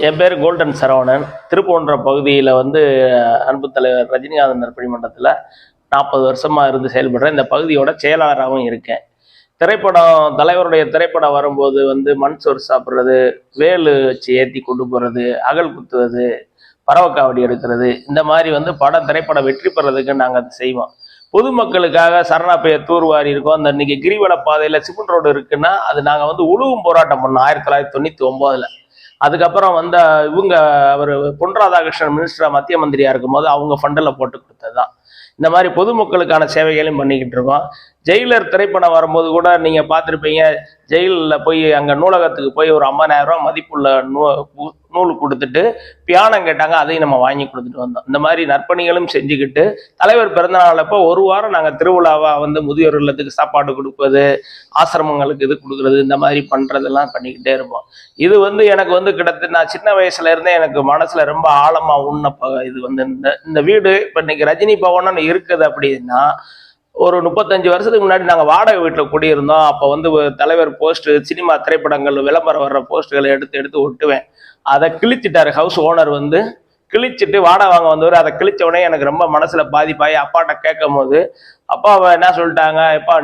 என் பேர் கோல்டன் சரவணன். திருப்பூன்ற பகுதியில் அன்பு தலைவர் ரஜினிகாந்த் நற்பணி மன்றத்தில் 40 வருஷமாக இருந்து செயல்படுறேன். இந்த பகுதியோட செயலாளராகவும் இருக்கேன். தலைவருடைய திரைப்படம் வரும்போது மண் சோறு சாப்பிட்றது, வேலு வச்சு ஏற்றி கொண்டு போகிறது, அகல் குத்துவது, பறவைக்காவடி எடுக்கிறது, இந்த மாதிரி திரைப்படம் வெற்றி பெறதுக்கு நாங்கள் அதை செய்வோம். பொதுமக்களுக்காக சரணாப்பைய தூர்வாரி இருக்கோம். அந்த இன்னைக்கு கிரிவல பாதையில் சிமெண்ட் ரோடு இருக்குன்னா அது நாங்கள் உழுவும் போராட்டம் பண்ணோம் 1999. அதுக்கப்புறம் இவங்க அவர் பொன் ராதாகிருஷ்ணன் மினிஸ்டரா மத்திய மந்திரியா இருக்கும்போது அவங்க ஃபண்டில் போட்டு கொடுத்ததுதான். இந்த மாதிரி பொதுமக்களுக்கான சேவைகளையும் பண்ணிக்கிட்டு இருக்கோம். ஜெயிலர் திரைப்படம் வரும்போது கூட நீங்கள் பார்த்துருப்பீங்க. ஜெயிலில் போய் அங்கே நூலகத்துக்கு போய் ஒரு 50,000 ரூபா மதிப்புள்ள நூல் கொடுத்துட்டு பியானம் கேட்டாங்க, அதையும் நம்ம வாங்கி கொடுத்துட்டு வந்தோம். இந்த மாதிரி நற்பணிகளும் செஞ்சுக்கிட்டு தலைவர் பிறந்தநாளப்போ ஒரு வாரம் நாங்கள் திருவிழாவாக முதியோர் இல்லத்துக்கு சாப்பாடு கொடுப்பது, ஆசிரமங்களுக்கு இது கொடுக்குறது, இந்த மாதிரி பண்ணுறதெல்லாம் பண்ணிக்கிட்டே இருப்போம். இது எனக்கு கிட்டத்தட்ட நான் சின்ன வயசுல இருந்தே எனக்கு மனசுல ரொம்ப ஆழமா உண்ணப்ப இது இந்த வீடு இப்போ இன்னைக்கு ரஜினி பவன் இருக்குது அப்படின்னா ஒரு 35 வருஷத்துக்கு முன்னாடி நாங்கள் வாடகை வீட்டில் குடியிருந்தோம். அப்போ தலைவர் போஸ்ட், சினிமா திரைப்படங்கள் விளம்பரம் வர்ற போஸ்ட்டுகளை எடுத்து ஒட்டுவேன். அதை கிழிச்சிட்டாரு ஹவுஸ் ஓனர். கிழிச்சிட்டு வாடகை வாங்க வந்தவர். அதை கிழிச்ச உடனே எனக்கு ரொம்ப மனசுல பாதிப்பாயி அப்பாட்ட கேட்கும் போது அப்பா என்ன சொல்லிட்டாங்க, எப்பா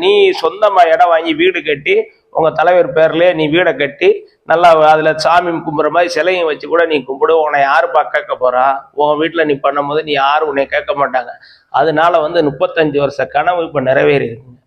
நீ சொந்தமா இடம் வாங்கி வீடு கட்டி உங்க தலைவர் பேர்லயே நீ வீடை கட்டி நல்லா அதுல சாமி கும்புற மாதிரி சிலையும் வச்சு கூட நீ கும்பிடு, உன்னை யாருப்பா கேட்க போறா? உன் வீட்டுல நீ பண்ணும்போது நீ யாரும் உன்னை கேட்க மாட்டாங்க. அதனால 35 வருஷ கனவு இப்ப நிறைவேறி இருக்குங்க.